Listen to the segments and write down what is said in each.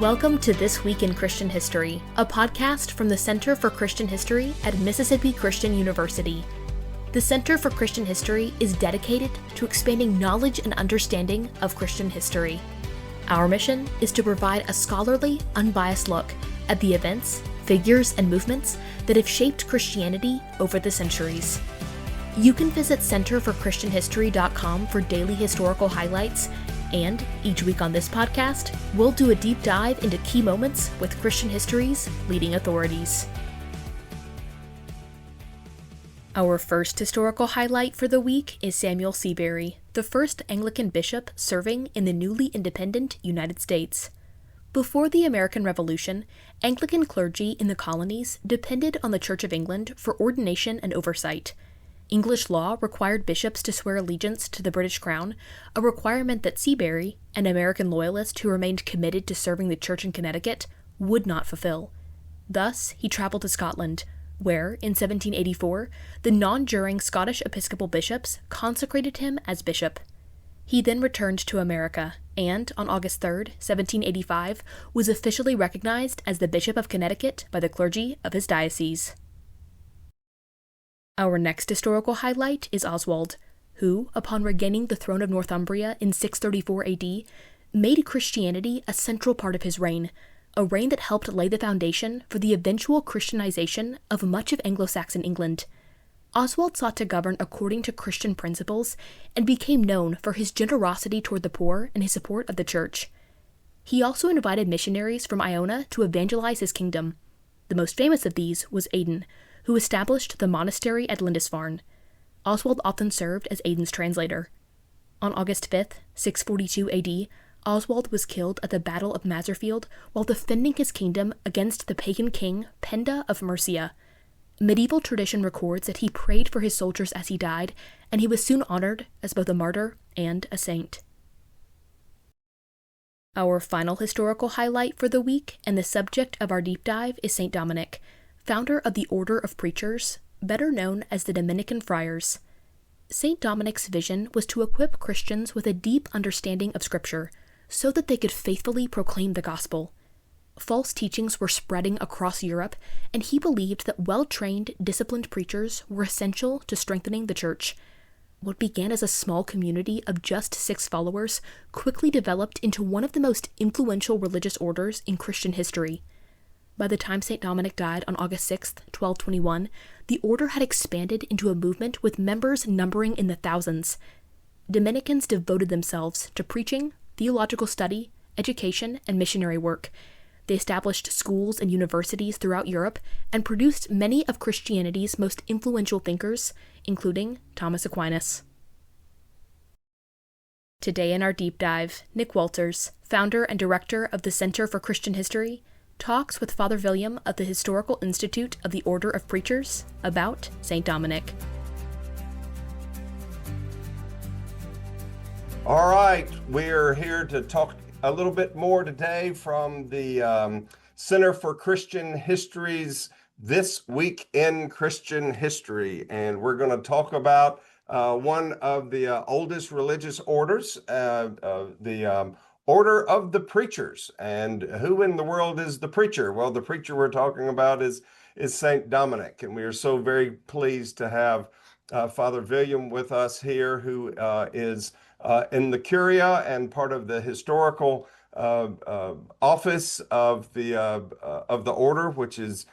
Welcome to This Week in Christian History, a podcast from the Center for Christian History at Mississippi Christian University. The Center for Christian History is dedicated to expanding knowledge and understanding of Christian history. Our mission is to provide a scholarly, unbiased look at the events, figures, and movements that have shaped Christianity over the centuries. You can visit centerforchristianhistory.com for daily historical highlights, and each week on this podcast, we'll do a deep dive into key moments with Christian history's leading authorities. Our first historical highlight for the week is Samuel Seabury, the first Anglican bishop serving in the newly independent United States. Before the American Revolution, Anglican clergy in the colonies depended on the Church of England for ordination and oversight. English law required bishops to swear allegiance to the British Crown, a requirement that Seabury, an American loyalist who remained committed to serving the Church in Connecticut, would not fulfill. Thus, he traveled to Scotland, where, in 1784, the non-juring Scottish Episcopal bishops consecrated him as bishop. He then returned to America, and, on August 3, 1785, was officially recognized as the Bishop of Connecticut by the clergy of his diocese. Our next historical highlight is Oswald, who, upon regaining the throne of Northumbria in 634 AD, made Christianity a central part of his reign, a reign that helped lay the foundation for the eventual Christianization of much of Anglo-Saxon England. Oswald sought to govern according to Christian principles and became known for his generosity toward the poor and his support of the church. He also invited missionaries from Iona to evangelize his kingdom. The most famous of these was Aidan, who established the monastery at Lindisfarne. Oswald often served as Aidan's translator. On August 5, 642 AD, Oswald was killed at the Battle of Maserfield while defending his kingdom against the pagan king Penda of Mercia. Medieval tradition records that he prayed for his soldiers as he died, and he was soon honored as both a martyr and a saint. Our final historical highlight for the week and the subject of our deep dive is St. Dominic, founder of the Order of Preachers, better known as the Dominican Friars. St. Dominic's vision was to equip Christians with a deep understanding of Scripture, so that they could faithfully proclaim the gospel. False teachings were spreading across Europe, and he believed that well-trained, disciplined preachers were essential to strengthening the church. What began as a small community of just 6 followers quickly developed into one of the most influential religious orders in Christian history. By the time St. Dominic died on August 6, 1221, the order had expanded into a movement with members numbering in the thousands. Dominicans devoted themselves to preaching, theological study, education, and missionary work. They established schools and universities throughout Europe and produced many of Christianity's most influential thinkers, including Thomas Aquinas. Today in our deep dive, Nick Walters, founder and director of the Center for Christian History, talks with Father Villiam of the Historical Institute of the Order of Preachers about St. Dominic. All right, we're here to talk a little bit more today from the Center for Christian History's This Week in Christian History, and we're going to talk about one of the oldest religious orders, the Order of the Preachers. And who in the world is the preacher? Well, the preacher we're talking about is St. Dominic, and we are so very pleased to have Father Villiam with us here, who is in the Curia and part of the historical office of the order, which is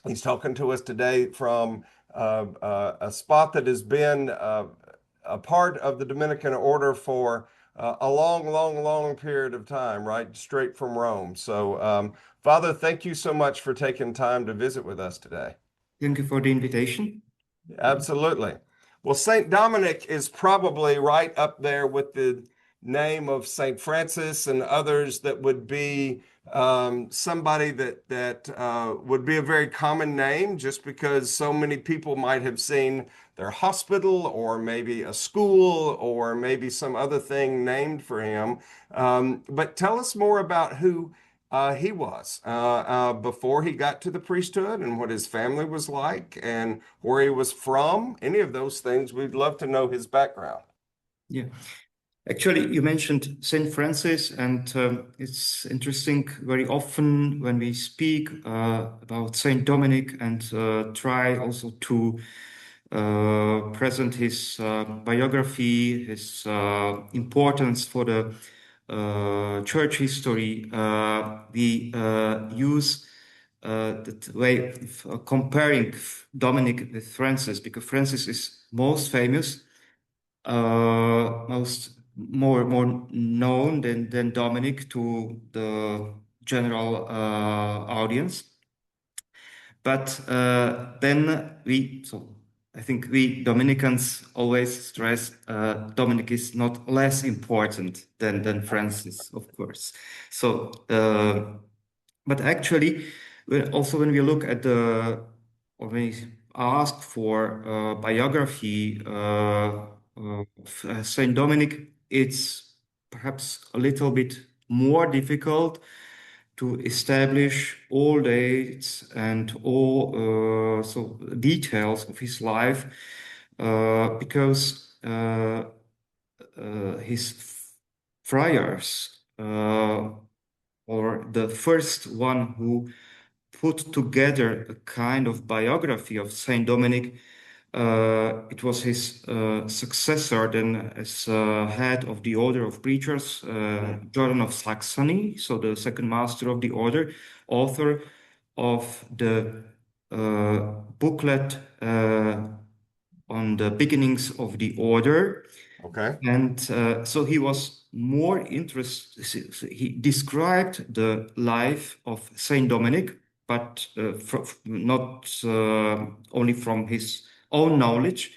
he's talking to us today from a spot that has been a part of the Dominican Order for a long period of time, right? Straight from Rome. So, Father, thank you so much for taking time to visit with us today. Thank you for the invitation. Absolutely. Well, St. Dominic is probably right up there with the name of St. Francis and others that would be somebody that would be a very common name, just because so many people might have seen their hospital or maybe a school or maybe some other thing named for him. But tell us more about who he was before he got to the priesthood, and what his family was like and where he was from. Any of those things, we'd love to know his background. Yeah. Actually, you mentioned Saint Francis, and it's interesting. Very often when we speak about Saint Dominic and try also to present his biography, his importance for the church history, we use that way of comparing Dominic with Francis, because Francis is most famous, more known than Dominic to the general audience. But I think we Dominicans always stress Dominic is not less important than Francis, of course. So, but actually, also when we look at or when we ask for biography of Saint Dominic, it's perhaps a little bit more difficult to establish all dates and all details of his life because his friars or the first one who put together a kind of biography of Saint Dominic. It was his successor then as head of the Order of Preachers, Jordan of Saxony, so the second master of the order, author of the booklet on the beginnings of the order. Okay. And so he was more interested, he described the life of Saint Dominic, but not only from his own knowledge,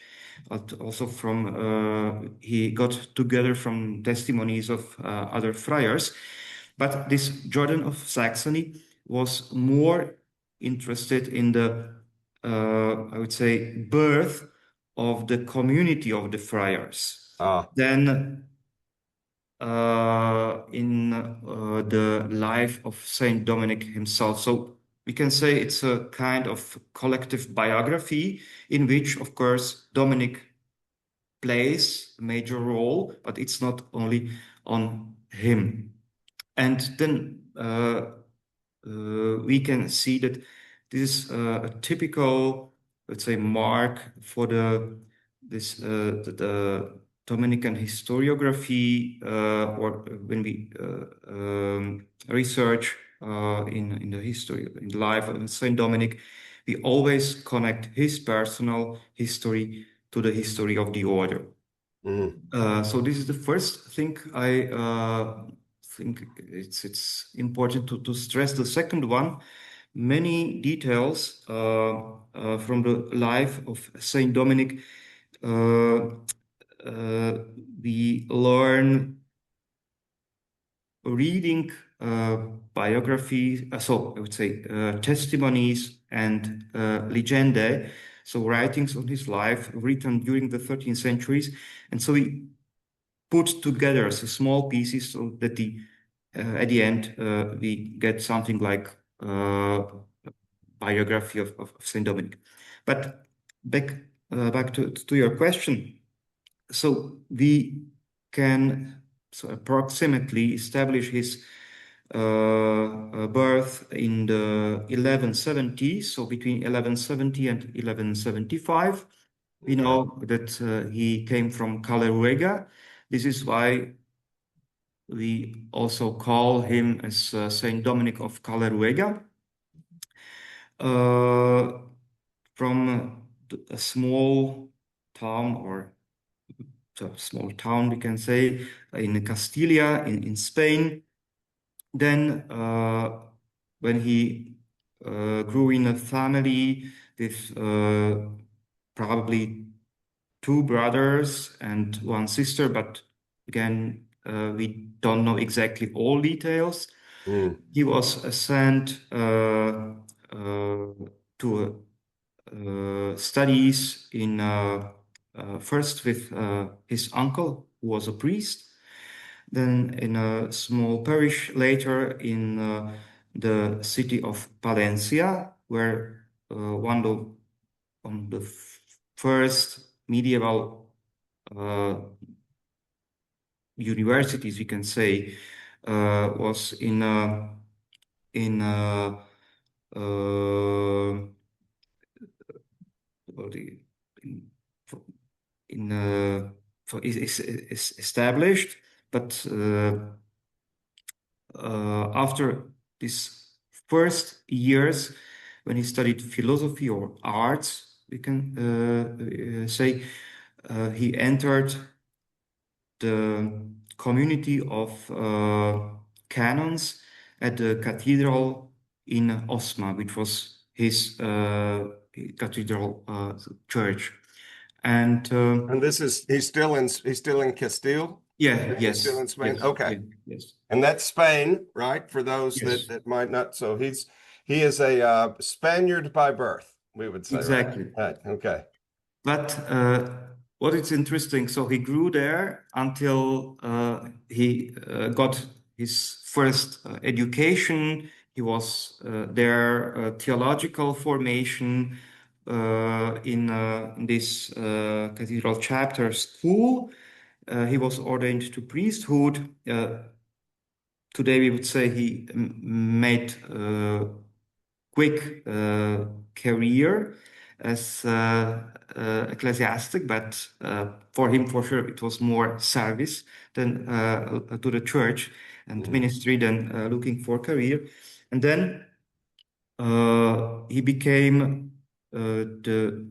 but also from, he got together from testimonies of other friars. But this Jordan of Saxony was more interested in the, I would say, birth of the community of the friars than in the life of Saint Dominic himself. So we can say it's a kind of collective biography in which, of course, Dominic plays a major role, but it's not only on him. And then we can see that this is a typical, let's say, mark for the Dominican historiography, or when we research in the history, in the life of Saint Dominic, we always connect his personal history to the history of the order. So this is the first thing I think it's important to stress. The second one, many details from the life of Saint Dominic we learn reading biographies, so I would say testimonies and legendae, so writings on his life written during the 13th centuries. And so we put together as small pieces so that at the end we get something like biography of Saint Dominic. But back to your question. So we can approximately establish his birth in the 1170s, so between 1170 and 1175. We know that he came from Caleruega. This is why we also call him as Saint Dominic of Caleruega. From a small town, or a small town, we can say, in Castilla, in Spain. Then, when he grew in a family with probably two brothers and one sister, but again, we don't know exactly all details. He was sent to studies in first with his uncle, who was a priest, then in a small parish later in the city of Palencia, where one of the first medieval universities, we can say, was in is established, but after these first years, when he studied philosophy or arts, we can say he entered the community of canons at the cathedral in Osma, which was his cathedral church. And he's still in Castile? yeah, He's still yes, in Spain? yes, Okay. yes. And that's Spain, right? For those Yes. that might not. So he is a Spaniard by birth, we would say, Exactly. right? Okay. But what is interesting, so he grew there until he got his first education. He was there theological formation in this cathedral chapter school. He was ordained to priesthood. Today we would say he made quick career as ecclesiastic, but for him, for sure, it was more service than to the church and ministry than looking for career. And then he became the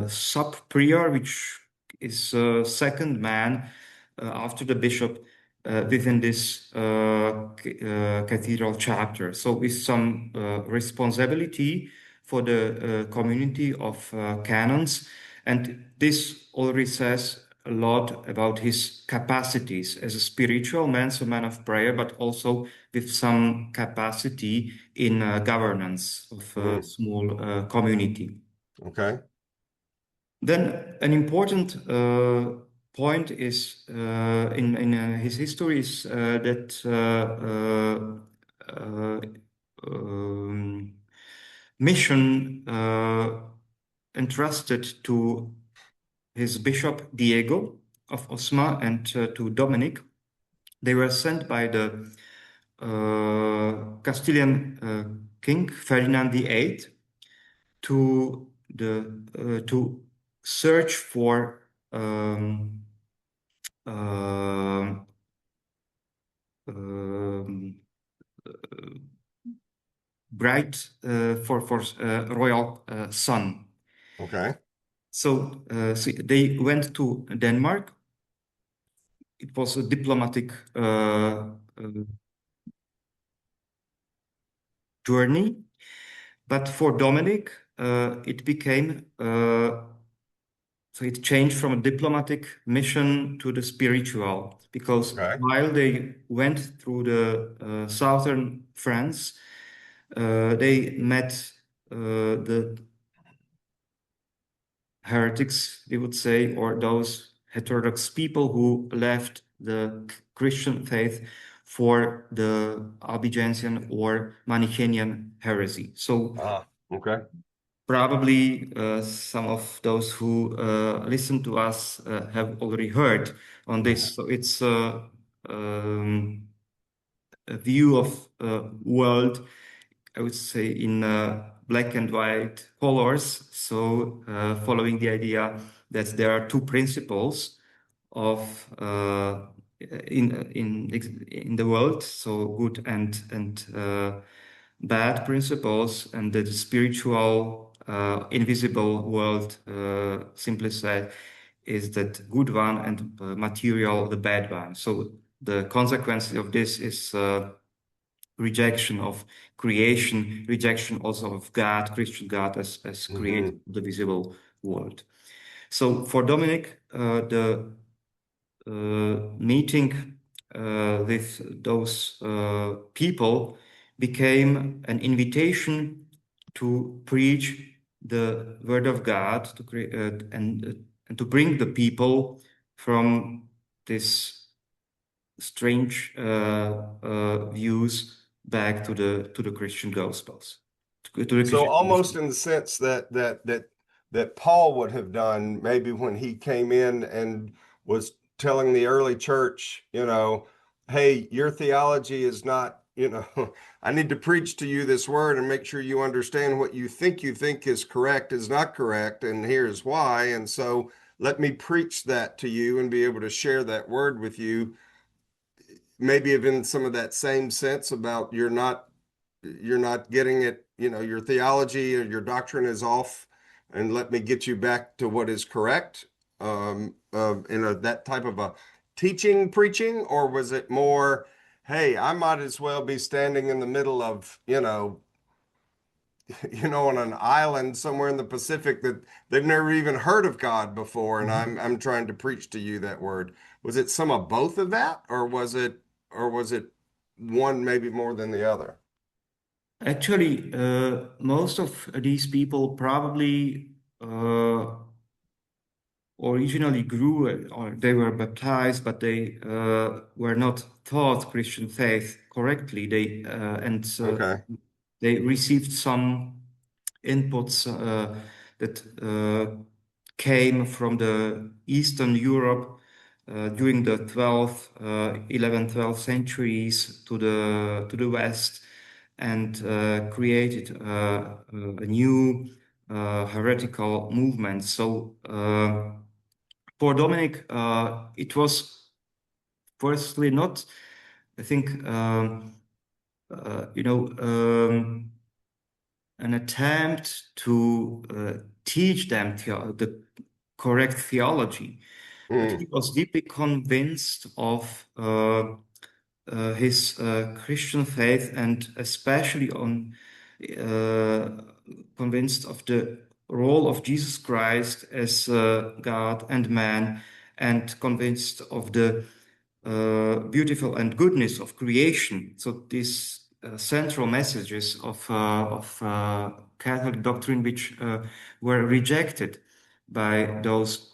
sub-prior, which is second man after the bishop within this cathedral chapter. So with some responsibility for the community of canons. And this already says a lot about his capacities as a spiritual man, so man of prayer, but also with some capacity in governance of a small community. Okay. Then an important point is in his history is that mission entrusted to his bishop Diego of Osma and to Dominic. They were sent by the Castilian king Ferdinand VIII to search for bride for royal son. Okay. So they went to Denmark. It was a diplomatic journey, but for Dominic, it became so it changed from a diplomatic mission to the spiritual, because while they went through the southern France, they met the heretics, we would say, or those heterodox people who left the Christian faith for the Albigensian or Manichaean heresy. So okay. Probably some of those who listen to us have already heard on this. So it's a view of world, I would say, in black and white colors. So following the idea that there are two principles of in the world, so good and bad principles, and the spiritual invisible world, simply said, is that good one, and material the bad one. So the consequence of this is rejection of creation, rejection also of God, Christian God, as creator of the visible world. So for Dominic, the meeting with those people became an invitation to preach the word of God, to create and to bring the people from this strange views back to the Christian Gospels. So almost in the sense that Paul would have done, maybe when he came in and was telling the early church, hey, your theology is not, I need to preach to you this word and make sure you understand what you think is correct is not correct, and here's why. And so let me preach that to you and be able to share that word with you. Maybe even some of that same sense about you're not getting it, your theology or your doctrine is off, and let me get you back to what is correct. That type of a teaching, preaching, or was it more, hey, I might as well be standing in the middle of, on an island somewhere in the Pacific that they've never even heard of God before, and I'm trying to preach to you that word. Was it some of both of that, or was it one maybe more than the other? Actually, most of these people probably originally grew or they were baptized, but they were not taught Christian faith correctly. Okay. They received some inputs that came from the Eastern Europe during the 12th, 11th, 12th centuries to the West, and created a new heretical movement. So for Dominic, it was firstly not, I think, an attempt to teach them the correct theology, but he was deeply convinced of his Christian faith, and especially convinced of the role of Jesus Christ as God and man, and convinced of the beautiful and goodness of creation. So these central messages of Catholic doctrine, which were rejected by those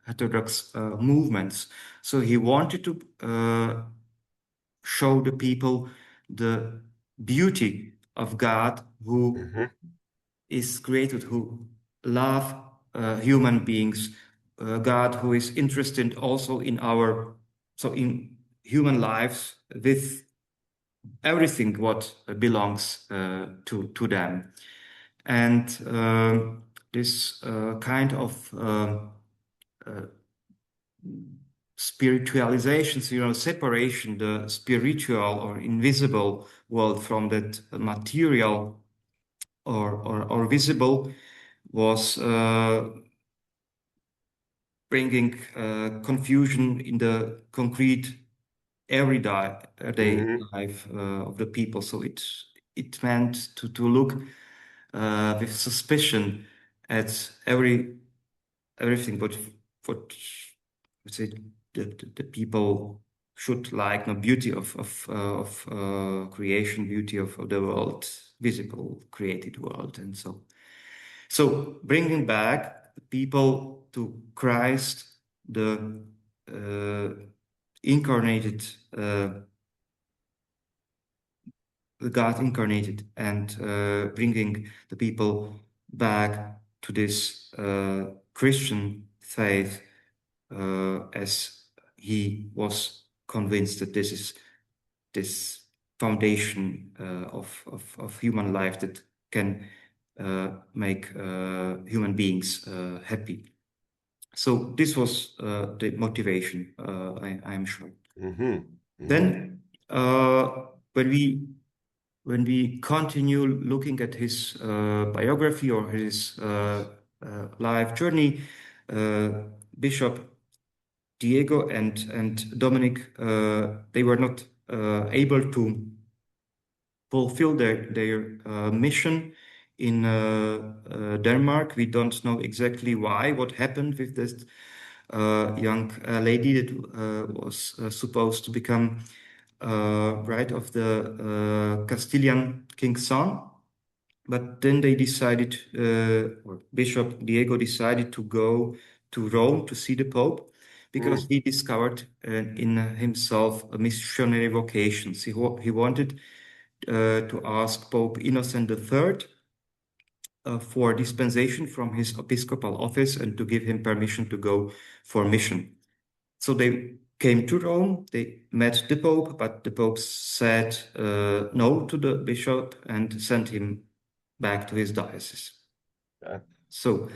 heterodox movements. So he wanted to show the people the beauty of God, who is created, who love human beings, God who is interested also in in human lives, with everything what belongs to them. And this kind of spiritualizations, separation, the spiritual or invisible world from that material or visible, was bringing confusion in the concrete everyday life of the people. So it meant to look with suspicion at everything what let's say the people should like, the beauty of creation, beauty of the world, visible created world, and so bringing back the people to Christ, the incarnated, the God incarnated, and bringing the people back to this Christian faith, as he was convinced that this is this foundation of human life that can make human beings happy. So this was the motivation, I'm sure. Then when we continue looking at his biography or his life journey, Bishop Diego and Dominic, they were not able to fulfill their mission in Denmark. We don't know exactly why, what happened with this young lady that was supposed to become bride of the Castilian king's son. But then they decided, or Bishop Diego decided to go to Rome to see the Pope, because he discovered in himself a missionary vocation. He wanted to ask Pope Innocent III for dispensation from his episcopal office and to give him permission to go for mission. So they came to Rome, they met the Pope, but the Pope said no to the bishop and sent him back to his diocese. Okay. So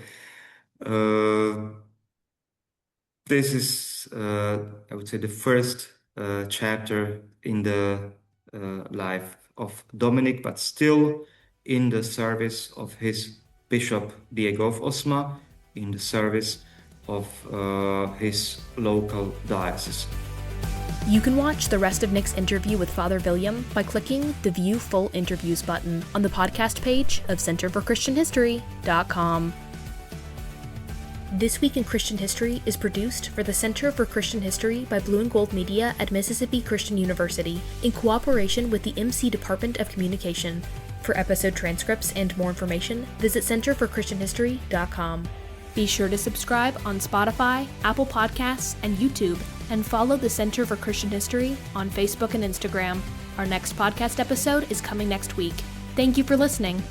this is, I would say, the first chapter in the life of Dominic, but still in the service of his Bishop Diego of Osma, in the service of his local diocese. You can watch the rest of Nick's interview with Father Villiam by clicking the View Full Interviews button on the podcast page of centerforchristianhistory.com. This Week in Christian History is produced for the Center for Christian History by Blue and Gold Media at Mississippi Christian University in cooperation with the MC Department of Communication. For episode transcripts and more information, visit centerforchristianhistory.com. Be sure to subscribe on Spotify, Apple Podcasts, and YouTube, and follow the Center for Christian History on Facebook and Instagram. Our next podcast episode is coming next week. Thank you for listening.